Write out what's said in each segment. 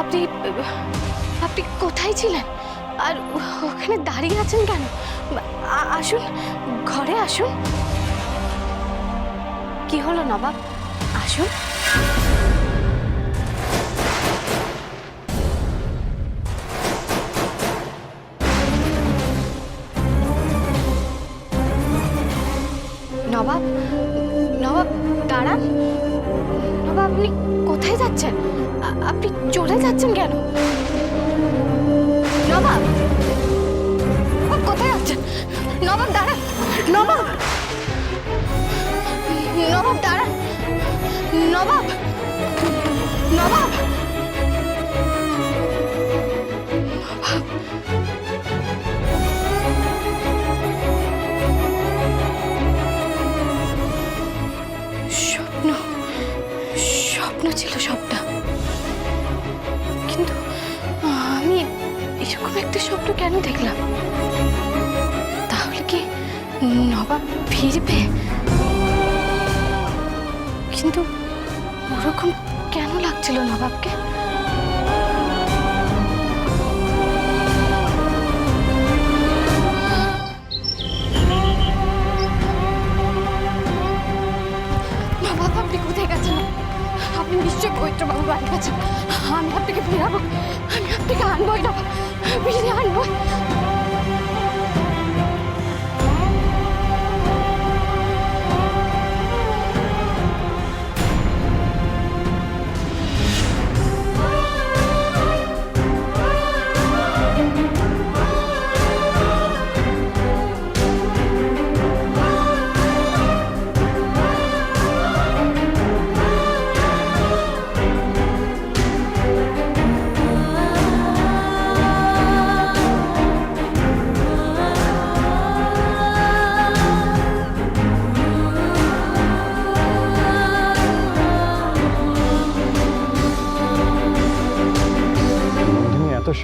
আপনি আপনি কোথায় ছিলেন আর ওখানে দাঁড়িয়ে আছেন কেন? আসুন, ঘরে আসুন। কি হলো নবাব, আসুন। নবাব, নবাব দাঁড়ান। নবাব, আপনি কোথায় যাচ্ছেন? আপনি চলে যাচ্ছেন কেন? নবাব, কোথায় যাচ্ছেন? নবাব দাঁড়ান। নবাব, নবাব দাঁড়ান। নবাব, নবাব, স্বপ্ন, স্বপ্ন ছিল সবটা। কিন্তু আমি এরকম একটা স্বপ্ন কেন দেখলাম? তাহলে কি নবাব ফিরবে? কিন্তু ওরকম কেন লাগছিল নবাবকে? নবাব, আপনি কোথায় গেছেন? আপনি নিশ্চয়ই পবিত্রবাবু বাড়ি গেছেন। আমি আপনাকে ফিরাবো, আমি আপনাকে আনবোই নবাব, ফিরে আনবোই।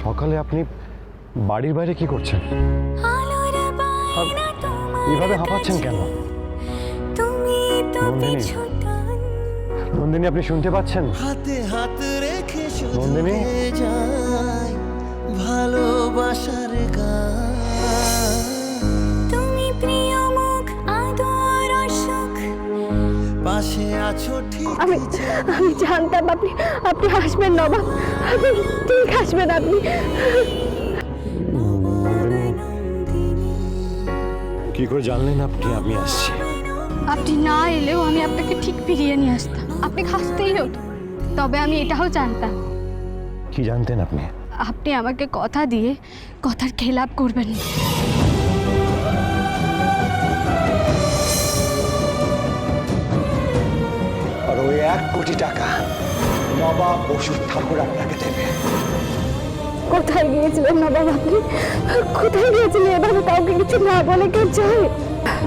সকালে আপনি বাড়ির বাইরে কি করছেন? এইভাবে হাঁপাচ্ছেন কেন? নন্দিনী, আপনি শুনতে পাচ্ছেন? হাতে হাত রেখে নন্দিনী, যায় ভালোবাসার গান। তুমি প্রিয় মুখ, আদর আর সুখ, পাশে আছো ঠিক। আমি জানতাম আপনি হাসবেন নবাব, আপনি ঠিক হাসবেন। আপনি কি করে জানলেন আপনি আমি আসছি? আপনি না এলেও আমি আপনাকে ঠিক ফিরিয়ে নিয়ে আসতাম। আপনি হাসতেই হতো, তবে আমি এটাও জানতাম। কি জানতেন আপনি? আপনি আমাকে কথা দিয়ে কথার খেলাপ করবেন না। আর ওই 1 কোটি টাকা নবাব বসুর ঠাকুর আপনাকে দেবে। কোথায় গিয়েছিলেন নবাব? আপনি কোথায় গিয়েছিলেন? এভাবে কাউকে কিছু না বলে কেউ যায়?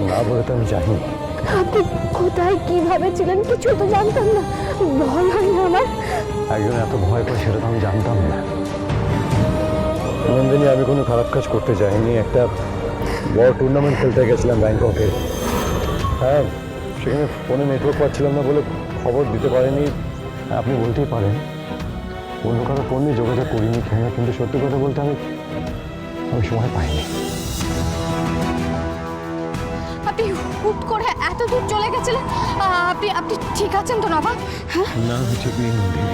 না বলে তো আমি জানি। আপনি কোথায় কিভাবে ছিলেন কিছু তো জানতাম না। ভয় হয় না আমার? একজন এত ভয় করে সেটা তো আমি জানতাম না। নন্দিনী, আমি কোনো খারাপ কাজ করতে যাইনি। একটা বড় টুর্নামেন্ট খেলতে গেছিলাম ব্যাংককে। হ্যাঁ, সেখানে ফোনে নেটওয়ার্ক পাচ্ছিলাম না বলে খবর দিতে পারিনি। আপনি বলতেই পারেন অন্য কারো ফোন নিয়ে যোগাযোগ করিনি কেন, কিন্তু সত্যি কথা বলতে আমি সময় পাইনি। আপনি হুট করে এত দূর চলে গেছিলেন? আপনি ঠিক আছেন তো নবাব? হ্যাঁ, না, আমি ঠিক নেই নন্দিনী।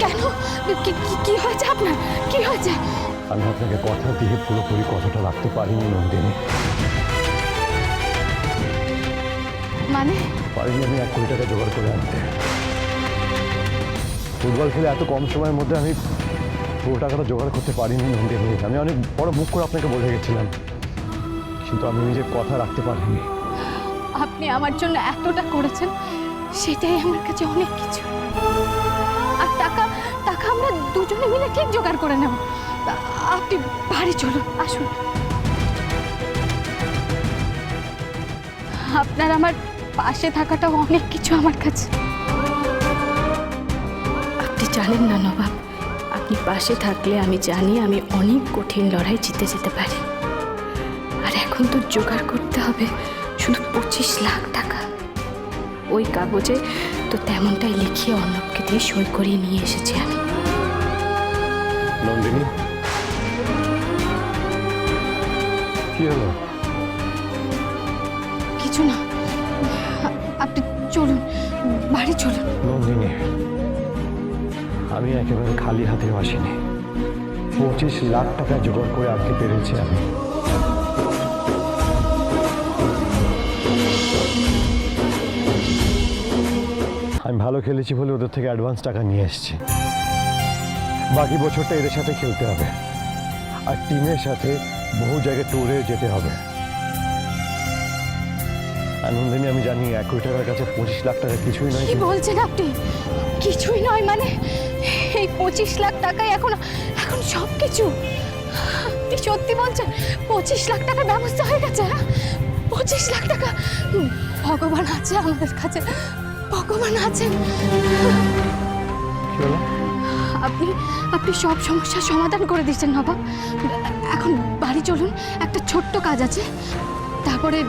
কেন? কি হয়েছে আপনার? কি হয়েছে? আমি আপনাকে কথা দিয়ে পুরোপুরি কথাটা রাখতে পারিনি নন্দিনী। মানে? পারিনি আমি 1 কোটি টাকা জোগাড় করে আনতে। ফুটবল খেলে এত কম সময়ের মধ্যে আমি পুরো টাকাটা জোগাড় করতে পারিনি নন্দিনী। আমি অনেক বড় মুখ করে আপনাকে বলে গেছিলাম, কিন্তু আমি নিজের কথা রাখতে পারিনি। আপনি আমার জন্য এতটা করেছেন, সেটাই আমার কাছে অনেক কিছু। আর টাকা টাকা আমরা দুজনে মিলে ঠিক জোগাড় করে নেব। আপনি বাড়ি চলুন, আসুন। আপনার আমার পাশে থাকাটাও অনেক কিছু আমার কাছে। আপনি জানেন না নবাব, আপনি পাশে থাকলে আমি জানি আমি অনেক কঠিন লড়াই জিতে যেতে পারি। আর এখন তো জোগাড় করতে হবে শুধু 25 লাখ টাকা। ওই কাগজে তো তেমনটাই লিখিয়ে অর্ণবকে দিয়ে সই করিয়ে নিয়ে এসেছি আমি। নন্দিনী, কি হলো? কিছু না, আপনি চলুন, বাড়ি চলুন। নন্দিনী, আমি একেবারে খালি হাতেও আসিনি। 25 লাখ টাকা জোগাড় করে আনতে পেরেছি আমি। আমি ভালো খেলেছি বলে ওদের থেকে অ্যাডভান্স টাকা নিয়ে এসেছি। বাকি বছরটা এদের সাথে খেলতে হবে, আর টিমের সাথে বহু জায়গায় ট্যুরে যেতে হবে। আনন্দিনী, আমি জানি 1 কোটি টাকার কাছে 25 লাখ টাকা কিছুই নয়। কি বলছেন আপনি? কিছুই নয় মানে? এই 25 লাখ টাকায় এখন এখন সব কিছু? আপনি সত্যি বলছেন 25 লাখ টাকার ব্যবস্থা হয়ে গেছে? 25 লাখ টাকা? ভগবান আছে আমাদের কাছে, ভগবান আছেন। কি হলো? আপনি আপনি সব সমস্যার সমাধান করে দিচ্ছেন নবাব। এখন বাড়ি চলুন, একটা ছোট্ট কাজ আছে, তারপরে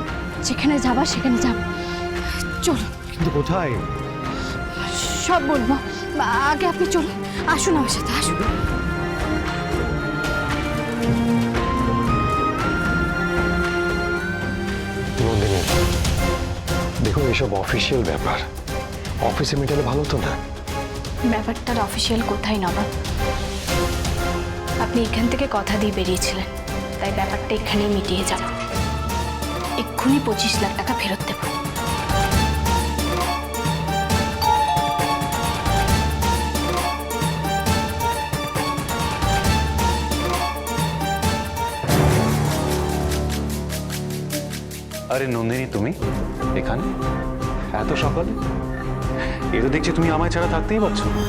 যেখানে যাবার সেখানে যাব। চলুন। কিন্তু কোথায়? সব বলবো, আগে আপনি চলুন, আসুন আমার সাথে, আসুন। নন্দিনী, দেখুন, এসব অফিসিয়াল ব্যাপার, অফিসে মেটালে ভালো তো না? ব্যাপারটার অফিসিয়াল কোথায় নবাব? আপনি এখান থেকে কথা দিয়ে বেরিয়েছিলেন, তাই ব্যাপারটা এখানেই মিটিয়ে যাব। এক্ষুনি 25 লাখ টাকা ফেরত দেব। আরে নন্দিনী, তুমি এখানে এত সকালে? এ তো দেখছি তুমি আমায় ছাড়া থাকতেই পারছো না।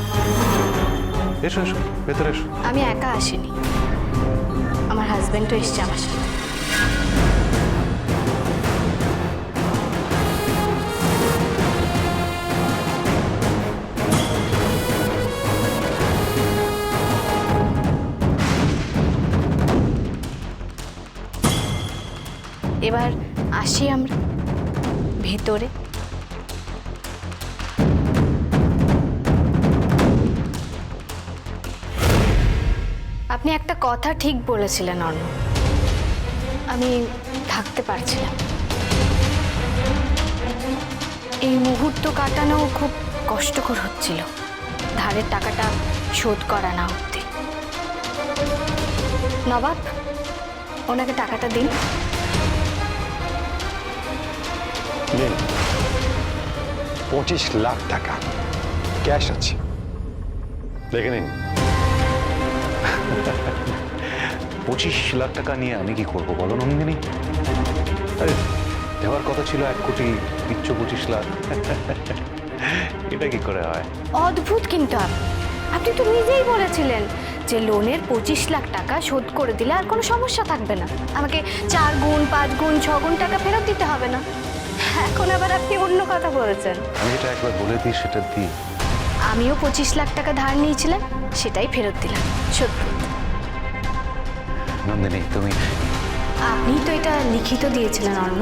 এসো এসো, ভেতরে এসো। আমি একা আসিনি, আমার হাজবেন্ডও এসছে আমার সাথে। এবার আসি আমরা ভেতরে। আপনি একটা কথা ঠিক বলেছিলেন অর্ণ, আমি থাকতে পারছিলাম। এই মুহূর্ত কাটানো খুব কষ্টকর হচ্ছিল, ধারের টাকাটা শোধ করা না অবধি। নবাব, ওনাকে টাকাটা দিন। নিন, 25 লাখ টাকা ক্যাশ আছে, দেখে নিন। 25 লাখ টাকা নিয়ে আমি কি করবো বলো নন্দিনী? আরে দেওয়ার কথা ছিল 1 কোটি, দিচ্ছ 25 লাখ। এটা কি করে হয়? অদ্ভুত কিন্তু আপনি তো নিজেই বলেছিলেন যে লোনের 25 লাখ টাকা শোধ করে দিলে আর কোনো সমস্যা থাকবে না, আমাকে 4 গুণ 5 গুণ 6 গুণ টাকা ফেরত দিতে হবে না। এখন আবার আপনি অন্য কথা বলেছেন। আমি যেটা একবার বলে দিই সেটা দিই। আমিও 25 লাখ টাকা ধার নিয়েছিলাম, সেটাই ফেরত দিলাম। সত্যি নন্দিনী, তুমি আপনি তো এটা লিখিত দিয়েছিলেন অর্ণ।